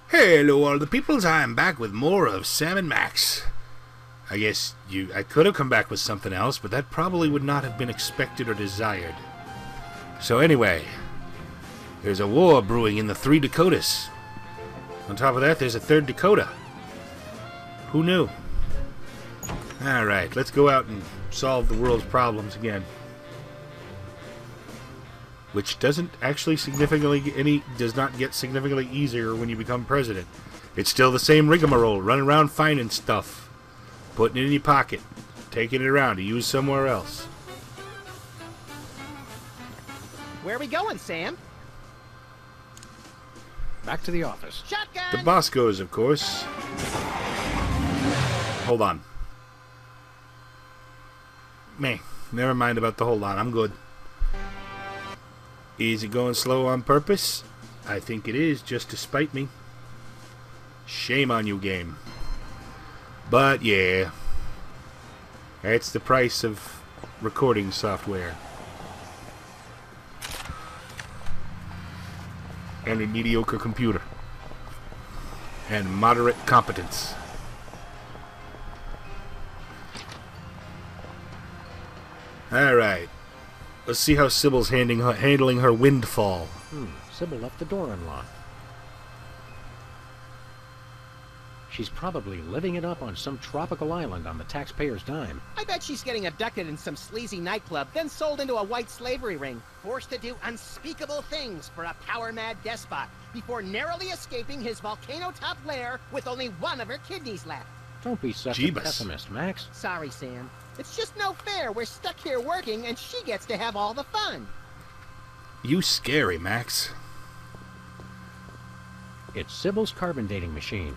Hello all the peoples, I'm back with more of Sam and Max. I guess I could have come back with something else, but that probably would not have been expected or desired. So anyway, there's a war brewing in the 3 Dakotas. On top of that, there's a 3rd Dakota. Who knew? Alright, let's go out and solve the world's problems again. Which doesn't actually does not get significantly easier when you become president. It's still the same rigmarole, running around finding stuff, putting it in your pocket, taking it around to use somewhere else. Where are we going, Sam? Back to the office. Shotgun! The Boscos, of course. Hold on. Meh, never mind about the hold on, I'm good. Is it going slow on purpose? I think it is, just to spite me. Shame on you, game. But yeah, that's the price of recording software. And a mediocre computer. And moderate competence. Alright. Let's see how Sybil's handling her windfall. Sybil left the door unlocked. She's probably living it up on some tropical island on the taxpayer's dime. I bet she's getting abducted in some sleazy nightclub, then sold into a white slavery ring, forced to do unspeakable things for a power-mad despot, before narrowly escaping his volcano-top lair with only one of her kidneys left. Don't be such a pessimist, Max. Sorry, Sam. It's just no fair. We're stuck here working, and she gets to have all the fun. You scary, Max. It's Sybil's carbon dating machine.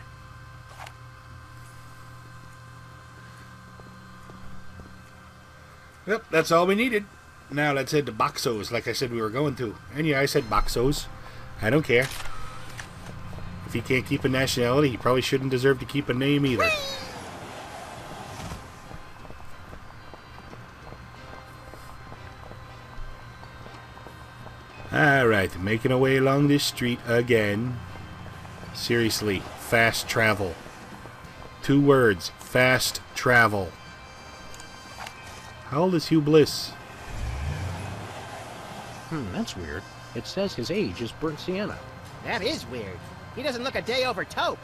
Yep, that's all we needed. Now let's head to Boxos, like I said we were going to. And yeah, I said Boxos. I don't care. If he can't keep a nationality, he probably shouldn't deserve to keep a name either. Alright, making our way along this street again. Seriously, fast travel. 2 words, fast travel. How old is Hugh Bliss? That's weird. It says his age is burnt sienna. That is weird. He doesn't look a day over taupe.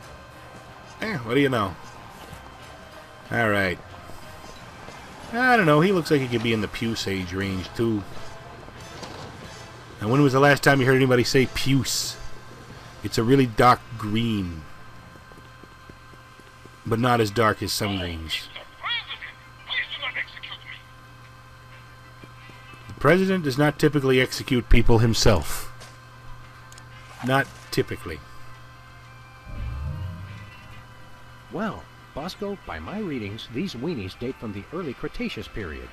What do you know? Alright. I don't know, he looks like he could be in the puce age range, too. And when was the last time you heard anybody say puce? It's a really dark green. But not as dark as some greens. The president does not typically execute people himself. Not typically. Well, Bosco, by my readings, these weenies date from the early Cretaceous period.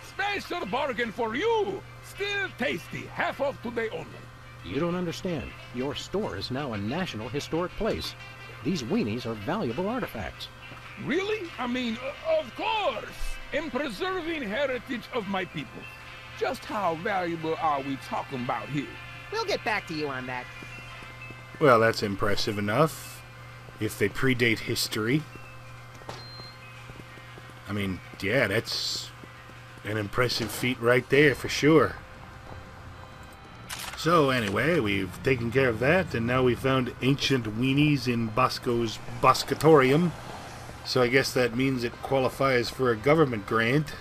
Special bargain for you! Still tasty, half off today only. You don't understand. Your store is now a National Historic Place. These weenies are valuable artifacts. Really? I mean, of course! In preserving heritage of my people. Just how valuable are we talking about here? We'll get back to you on that. Well, that's impressive enough. If they predate history. I mean, yeah, that's an impressive feat right there for sure. So anyway, we've taken care of that, and now we've found ancient weenies in Bosco's Boscatorium. So I guess that means it qualifies for a government grant,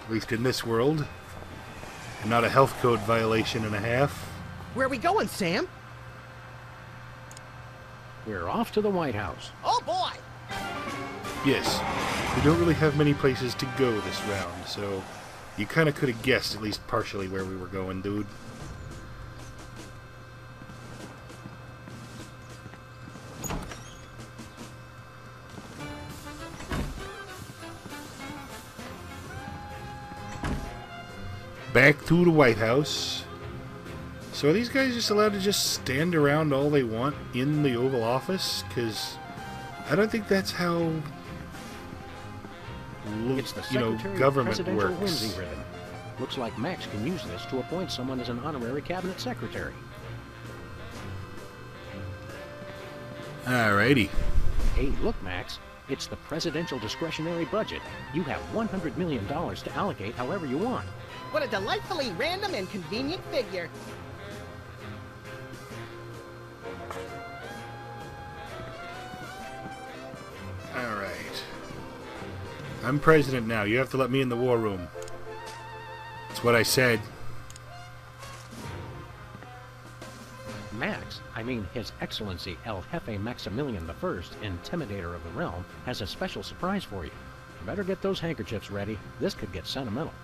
at least in this world, and not a health code violation and a half. Where are we going, Sam? We're off to the White House. Oh, boy! Yes, we don't really have many places to go this round, so you kind of could have guessed at least partially where we were going, dude. Back to the White House. So are these guys just allowed to just stand around all they want in the Oval Office? Because I don't think that's how It's the Secretary of government Presidential works. Whimsy ribbon. Looks like Max can use this to appoint someone as an honorary cabinet secretary. Alrighty. Hey, look, Max. It's the presidential discretionary budget. You have $100 million to allocate however you want. What a delightfully random and convenient figure. Alright. I'm president now. You have to let me in the war room. That's what I said. Max, I mean His Excellency El Jefe Maximilian I, Intimidator of the Realm, has a special surprise for you. Better get those handkerchiefs ready. This could get sentimental.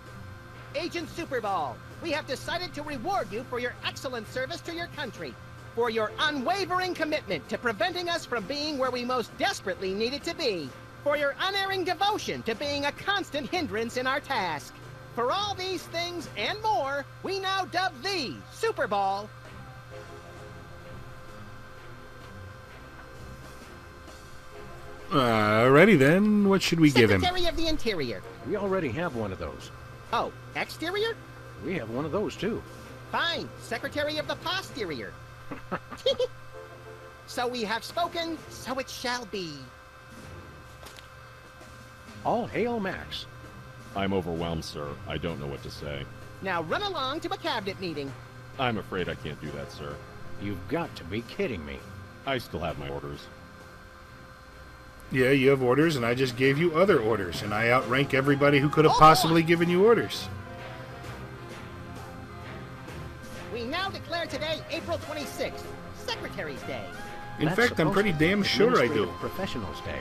Agent Superball, we have decided to reward you for your excellent service to your country, for your unwavering commitment to preventing us from being where we most desperately needed to be, for your unerring devotion to being a constant hindrance in our task. For all these things and more, we now dub thee, Superball. Alrighty then. What should we give him? Secretary of the Interior. We already have one of those. Oh, exterior? We have one of those, too. Fine, Secretary of the Posterior. So we have spoken, so it shall be. All hail, Max. I'm overwhelmed, sir. I don't know what to say. Now run along to a cabinet meeting. I'm afraid I can't do that, sir. You've got to be kidding me. I still have my orders. Yeah, you have orders, and I just gave you other orders, and I outrank everybody who could have possibly given you orders. We now declare today April 26th, Secretary's Day. In That's fact, I'm pretty supposed to be damn sure I do. Administrative Professionals Day.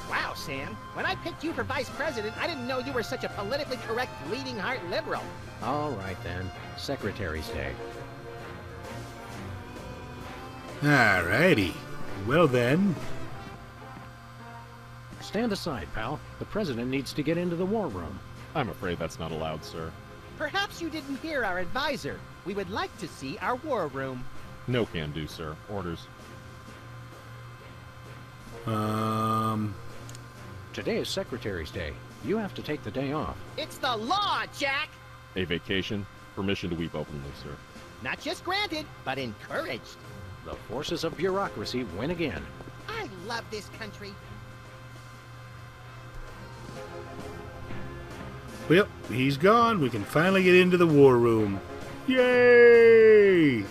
Wow, Sam. When I picked you for vice president, I didn't know you were such a politically correct, bleeding heart liberal. All right, then. Secretary's Day. Alrighty. Well then. Stand aside, pal. The president needs to get into the war room. I'm afraid that's not allowed, sir. Perhaps you didn't hear our advisor. We would like to see our war room. No can do, sir. Orders. Today is Secretary's Day. You have to take the day off. It's the law, Jack! A vacation? Permission to weep openly, sir. Not just granted, but encouraged. The forces of bureaucracy win again. I love this country. Well, he's gone. We can finally get into the war room. Yay!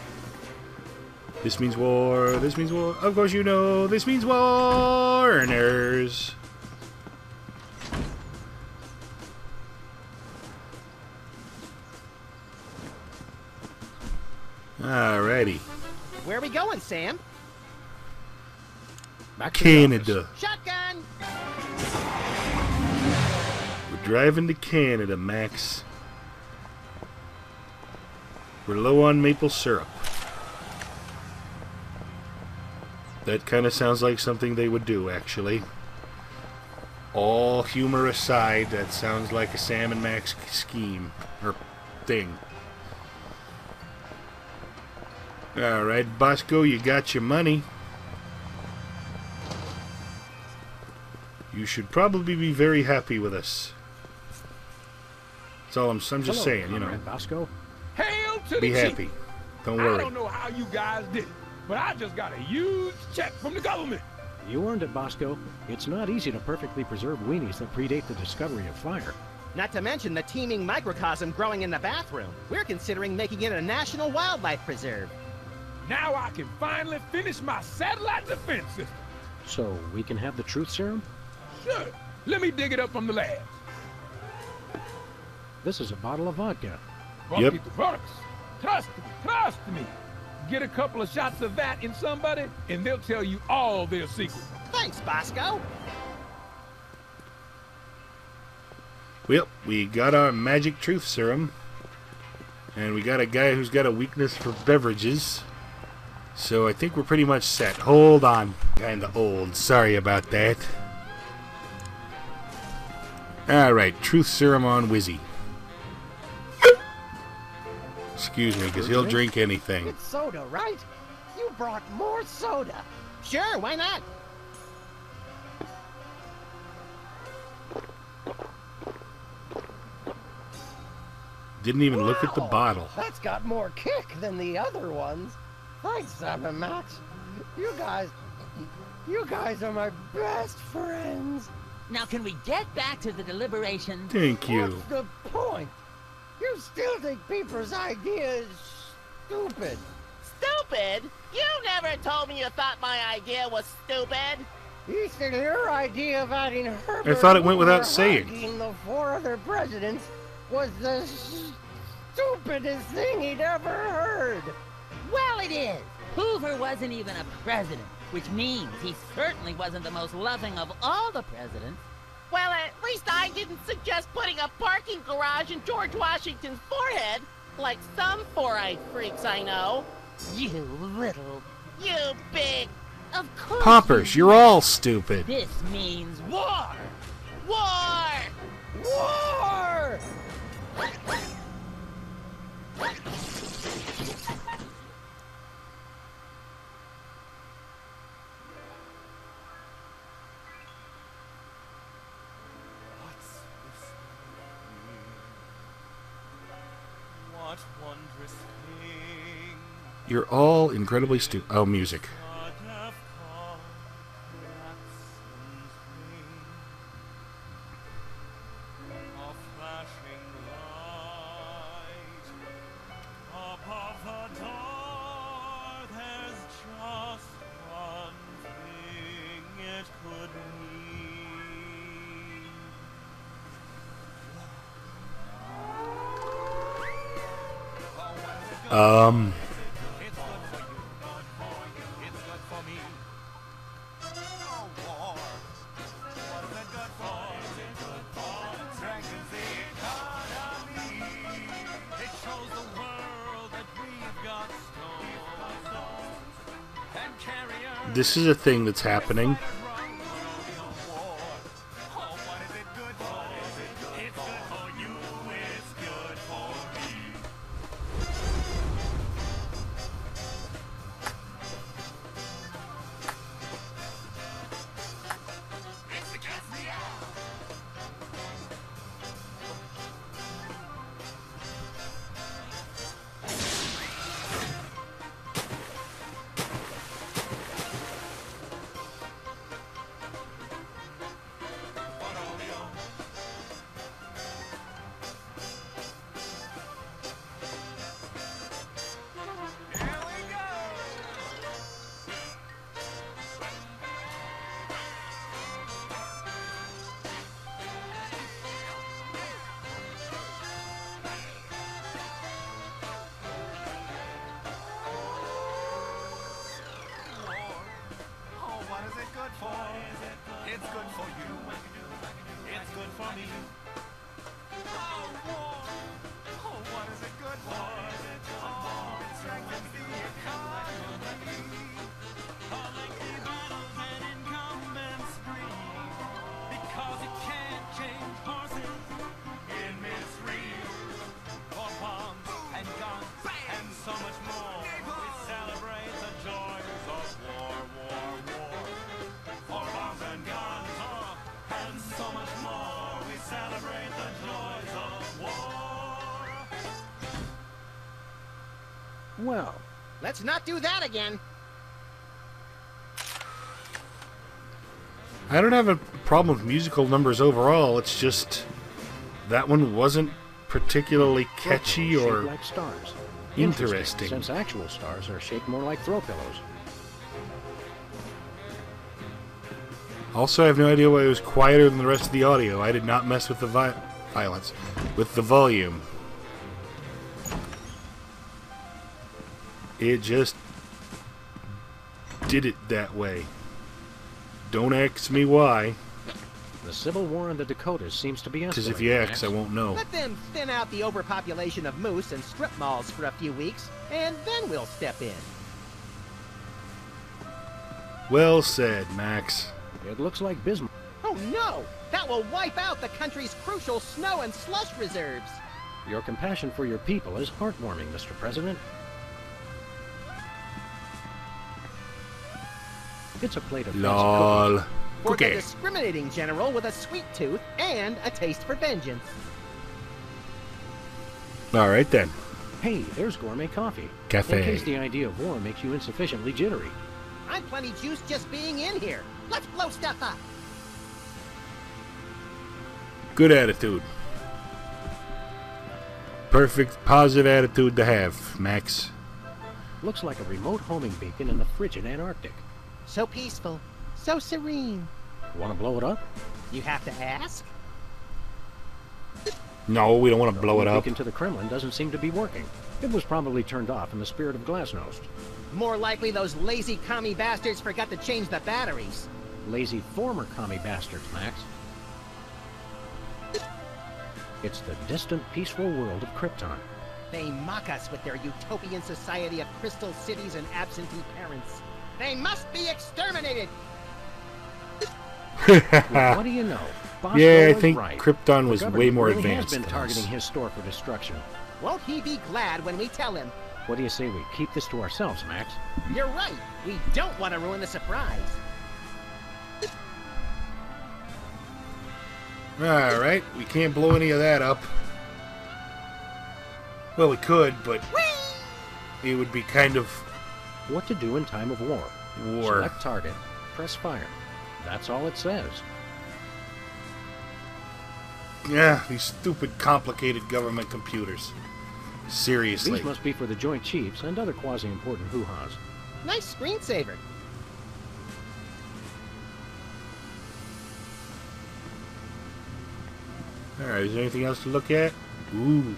This means war. This means war. Of course you know. This means warners. Alrighty. Where are we going, Sam? Back to the office. Canada. Shotgun! We're driving to Canada, Max. We're low on maple syrup. That kind of sounds like something they would do, actually. All humor aside, that sounds like a Sam and Max scheme. Or thing. Alright, Bosco, you got your money. You should probably be very happy with us. That's all I'm just Hello, saying, you know. Comrade Bosco. Hail to the Be chief. happy. Don't I worry. don't know how you guys did it, but I just got a huge check from the government. You earned it, Bosco. It's not easy to perfectly preserve weenies that predate the discovery of fire. Not to mention the teeming microcosm growing in the bathroom. We're considering making it a national wildlife preserve. Now I can finally finish my satellite defense system. So we can have the truth serum? Sure. Let me dig it up from the lab. This is a bottle of vodka. Yep. Bucket the products. Trust me, trust me. Get a couple of shots of that in somebody, and they'll tell you all their secrets. Thanks, Bosco. Well, we got our magic truth serum. And we got a guy who's got a weakness for beverages. So I think we're pretty much set. Hold on. Kinda old. Sorry about that. Alright, truth serum on Wizzy. Excuse me, because he'll drink anything. It's soda, right? You brought more soda. Sure, why not? Didn't even look at the bottle. That's got more kick than the other ones. Thanks, Sam and Max. You guys You guys are my best friends. Now can we get back to the deliberations? Thank you. What's the point? You still think Peeper's idea is stupid. Stupid? You never told me you thought my idea was stupid. You said your idea of adding Herbert I thought it went without or saying. hugging the 4 other presidents was the stupidest thing he'd ever heard. Well, it is. Hoover wasn't even a president, which means he certainly wasn't the most loving of all the presidents. Well, at least I didn't suggest putting a parking garage in George Washington's forehead, like some 4-eyed freaks I know. You little... You big... Of course. Poppers, you're all stupid. This means war. War! War! What wondrous thing You're all incredibly stupid. Oh, music. God have called Jackson's ring? A flashing light above the door. There's just one thing it could mean. Um, It's good for you, good for you, it's good for me. Oh, war. What is it good for? Is it good for? It strengthens the economy. It shows the world that we've got stones and carriers. this is a thing that's happening. War. Oh, what is it good for? It's good for you, it's good for me. It's the cat's meow. Here we go. War. Oh, what is it good for? It's good for you. It's good for me. Oh, war. Oh, what is it good for? Oh, it strengthens the economy. All lengthy battles and incumbents grieve because you can't change horses in midstream. For bombs and guns and so much more, we celebrate the joys of war, war, war. For bombs and guns and so much more, we celebrate the joys of war. Well, Let's not do that again. I don't have a problem with musical numbers overall. It's just that one wasn't particularly catchy throw pillows or shaped like stars. interesting. Since actual stars are shaped more like throw pillows. Also, I have no idea why it was quieter than the rest of the audio. I did not mess with the violence, with the volume. It just did it that way. Don't ask me why, The Civil War in the Dakotas seems to be escalating. because if you ask, Max. I won't know. Let them thin out the overpopulation of moose and strip malls for a few weeks, and then we'll step in. Well said, Max. It looks like Bismarck. Oh no! That will wipe out the country's crucial snow and slush reserves. Your compassion for your people is heartwarming, Mr. President. It's a plate of fancy Lol. cookies. For the Cookie. discriminating general with a sweet tooth and a taste for vengeance. Alright then. Hey, there's gourmet coffee. Cafe. In case the idea of war makes you insufficiently jittery. I'm plenty juiced just being in here. Let's blow stuff up. Good attitude. Perfect positive attitude to have, Max. Looks like a remote homing beacon in the frigid Antarctic. So peaceful. So serene. Want to blow it up? You have to ask? No, we don't want to blow it The up. beacon to the Kremlin doesn't seem to be working. It was probably turned off in the spirit of Glasnost. More likely those lazy commie bastards forgot to change the batteries. Lazy former commie bastards, Max. It's the distant, peaceful world of Krypton. They mock us with their utopian society of crystal cities and absentee parents. They must be exterminated! Well, what do you know? Bosco Yeah, I was think right. Krypton was The way government more really advanced has been than targeting us. his store for destruction. Won't he be glad when we tell him? What do you say we keep this to ourselves, Max? You're right. We don't want to ruin the surprise. Alright, we can't blow any of that up. Well, we could, but it would be kind of What to do in time of war. war. Select target, press fire. That's all it says. Yeah, these stupid, complicated government computers. Seriously. These must be for the Joint Chiefs and other quasi-important hoo-has. Nice screensaver. Alright, is there anything else to look at? Ooh.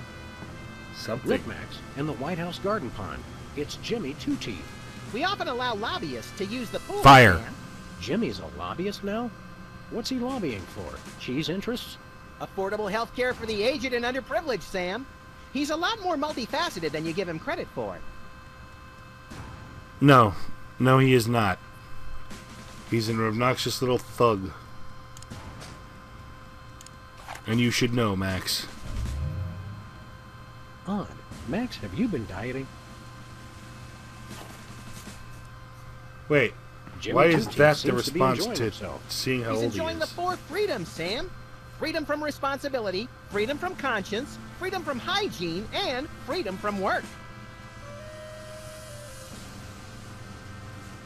Something. Look, Max, in the White House garden pond. It's Jimmy Two Teeth. We often allow lobbyists to use the pool. Fire. Sam. Jimmy's a lobbyist now? What's he lobbying for? Cheese interests? Affordable health care for the aged and underprivileged, Sam. He's a lot more multifaceted than you give him credit for. No. No, he is not. He's an obnoxious little thug. And you should know, Max. Odd. Max, have you been dieting? Wait, Jimmy why is Two-Teeth that the seems to be response enjoying to himself. seeing how He's old he enjoying the is? 4 freedoms, Sam. Freedom from responsibility, freedom from conscience, freedom from hygiene, and freedom from work.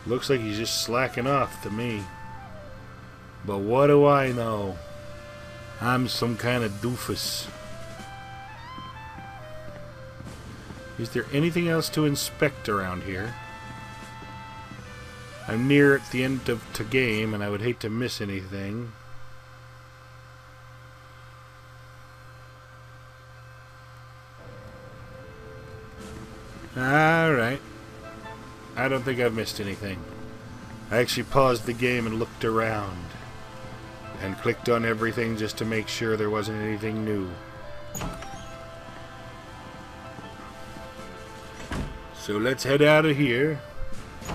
Looks like he's just slacking off to me. But what do I know? I'm some kind of doofus. Is there anything else to inspect around here? I'm near at the end of the game, and I would hate to miss anything. Alright. I don't think I've missed anything. I actually paused the game and looked around. And clicked on everything just to make sure there wasn't anything new. So let's head out of here.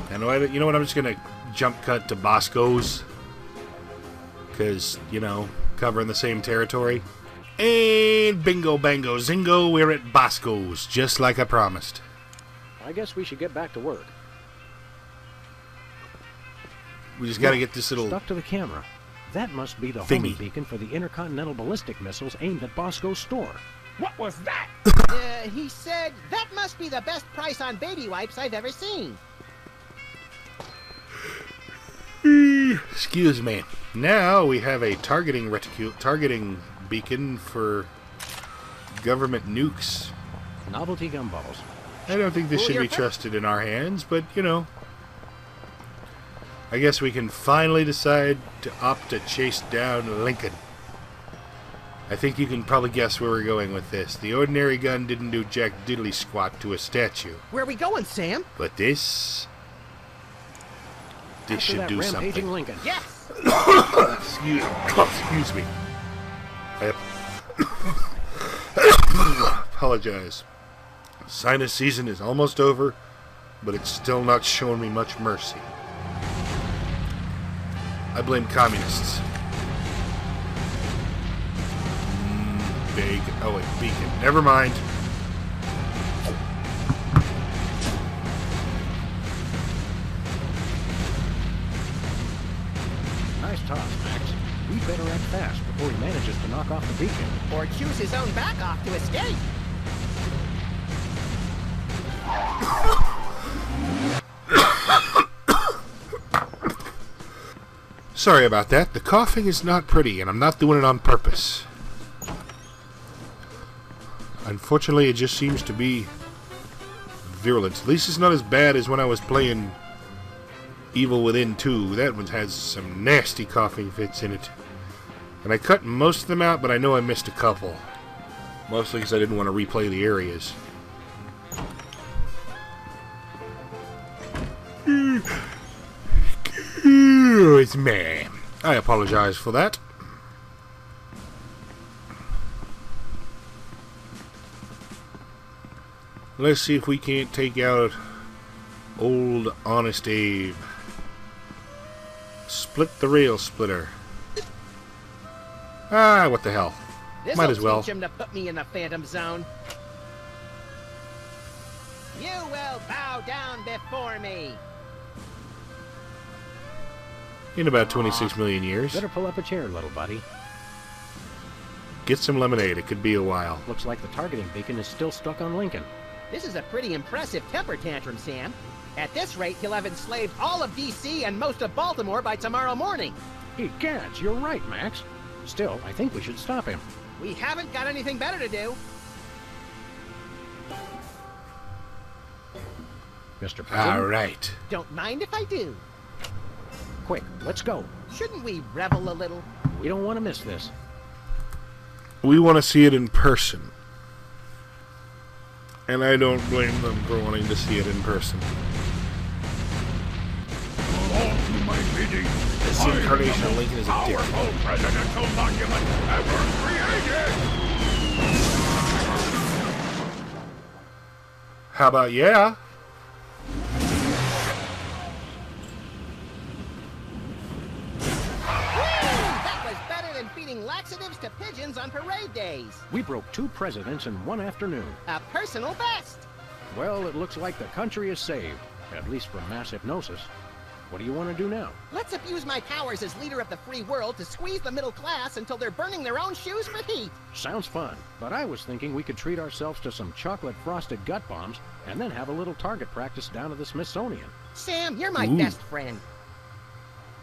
And you know what? I'm just going to jump cut to Bosco's. Because, you know, covering the same territory. And bingo, bango, zingo, we're at Bosco's. Just like I promised. I guess we should get back to work. We just got to get this little... Stuck to the camera. That must be the thingy. homing beacon for the intercontinental ballistic missiles aimed at Bosco's store. What was that? He said, that must be the best price on baby wipes I've ever seen. Excuse me. Now we have a targeting beacon for government nukes. Novelty gumballs. I don't think this Cool should your be pick. trusted in our hands, but, you know. I guess we can finally decide to opt to chase down Lincoln. I think you can probably guess where we're going with this. The ordinary gun didn't do jack diddly squat to a statue. Where are we going, Sam? But this After should that do rampaging something. Lincoln. Yes! Excuse me. I apologize. Sinus season is almost over, but it's still not showing me much mercy. I blame communists. Bacon. Oh wait, beacon. Never mind. Nice toss, Max. We better act fast before he manages to knock off the beacon. Or choose his own back off to escape. Sorry about that. The coughing is not pretty, and I'm not doing it on purpose. Unfortunately, it just seems to be virulent. At least it's not as bad as when I was playing Evil Within 2. That one has some nasty coughing fits in it. And I cut most of them out, but I know I missed a couple. Mostly because I didn't want to replay the areas. It's me. I apologize for that. Let's see if we can't take out old Honest Abe. Split the rail splitter. Ah, what the hell. Might as well. Teach him to put me in the Phantom Zone. You will bow down before me. In about 26 million years. Better pull up a chair, little buddy. Get some lemonade. It could be a while. Looks like the targeting beacon is still stuck on Lincoln. This is a pretty impressive temper tantrum, Sam. At this rate, he'll have enslaved all of D.C. and most of Baltimore by tomorrow morning. Egads, you're right, Max. Still, I think we should stop him. We haven't got anything better to do. Mr. President? All right. Don't mind if I do. Quick, let's go. Shouldn't we revel a little? We don't want to miss this. We want to see it in person. And I don't blame them for wanting to see it in person. All to my bidding. This incarnation of Lincoln is a dick. Powerful presidential document ever created. How about yeah? That was better than feeding laxatives to pigeons on parade days. We broke 2 presidents in one afternoon. A personal best. Well, it looks like the country is saved, at least from mass hypnosis. What do you want to do now? Let's abuse my powers as leader of the free world to squeeze the middle class until they're burning their own shoes for heat. Sounds fun, but I was thinking we could treat ourselves to some chocolate-frosted gut bombs and then have a little target practice down at the Smithsonian. Sam, you're my best friend.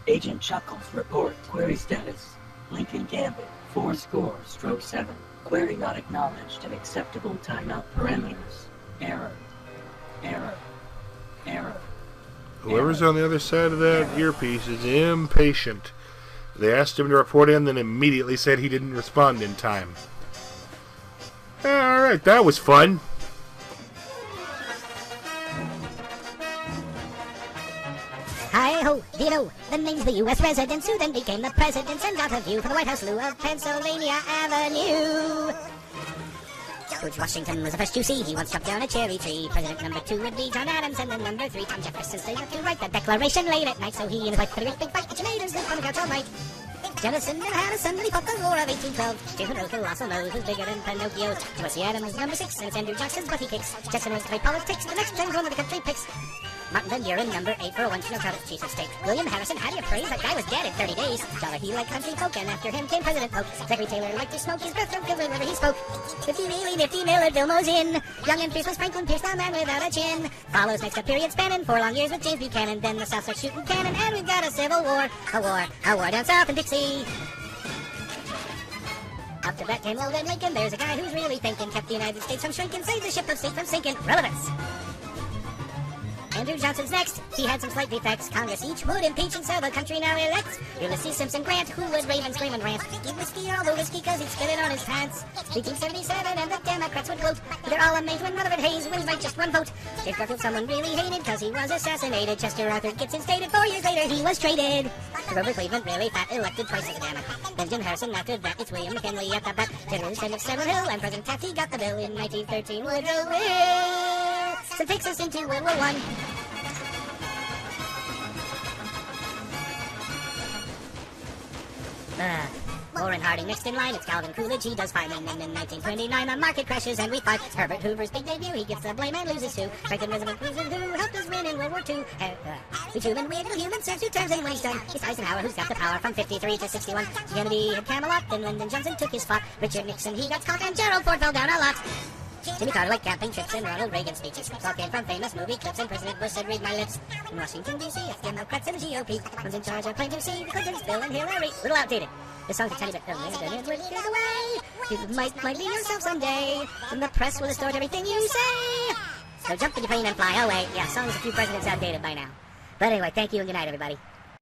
Agent Chuckles, report. Query status. Lincoln Gambit, 4-7. Query not acknowledged and acceptable timeout parameters. Error. Whoever's on the other side of that earpiece is impatient. They asked him to report in, then immediately said he didn't respond in time. Alright, that was fun. Hi-ho, do you know the names of the U.S. residents who then became the presidents and got a view from the White House Lou of Pennsylvania Avenue? George Washington was the first you see. He once chopped down a cherry tree. President number 2 would be John Adams, and then number 3, Tom Jefferson, stayed up to write the Declaration late at night. So he and his wife had a great big fight, and she made him sleep on the couch all night. Jefferson never had a son when he fought the War of 1812. Stephen Roosevelt also knows who's bigger than Pinocchio. Jesse Adams number 6, and it's Andrew Johnson's butt he kicks. Jackson was to play politics, the next gen's one of the country picks. Martin Van Buren, number 8 for a once, no credit, chief of state. William Harrison, how do you praise? That guy was dead in 30 days. Jolly, he liked country folk, and after him came President Polk. Zachary Taylor liked to smoke his breath from whenever he spoke. 50 really nifty Millard Fillmore's in. Young and fierce was Franklin Pierce, the man without a chin. Follows next a period spanning 4 long years with James Buchanan. Then the South starts shooting cannon, and we've got a civil war. A war down south in Dixie. After that came old Ed Lincoln. There's a guy who's really thinking. Kept the United States from shrinking, saved the ship of state from sinking. Relevance. Andrew Johnson's next. He had some slight defects. Congress each would impeach, and so the country now elects Ulysses Simpson Grant, who would rave and scream and rant. Give whiskey all the whiskey, cause he'd spit it on his pants. 1877, and the Democrats would gloat. They're all amazed when Rutherford Hayes wins by just 1 vote. James Garfield someone really hated, cause he was assassinated. Chester Arthur gets instated. 4 years later, he was traded. Grover Cleveland, really fat, elected twice as a Democrat. Then Jim Harrison, after that, it's William McKinley at the bat. General Senate Several Hill, and President Taft, he got the bill in 1913. Woodrow Wilson takes us into World War I. Warren Harding next in line, it's Calvin Coolidge, he does fine. And then in 1929 the market crashes and we fight. Herbert Hoover's big debut, he gets the blame and loses too. Franklin Roosevelt cruises who helped us win in World War II. We Truman, weird little human, serves 2 terms and when he's done. It's Eisenhower who's got the power from 53 to 61. Kennedy had Camelot, then Lyndon Johnson took his spot. Richard Nixon, he got caught, and Gerald Ford fell down a lot. Jimmy Carter liked camping trips and Ronald Reagan speeches. All came from famous movie clips, and President Bush said, read my lips. In Washington, D.C., if Democrats and the GOP comes in charge of plain to see the Clintons, Bill and Hillary. Little outdated. This song's a tiny bit filmed, and it would get away. You might be yourself someday. From the press will distort everything you say. So jump in your plane and fly away. Yeah, song's a few presidents outdated by now. But anyway, thank you and good night, everybody.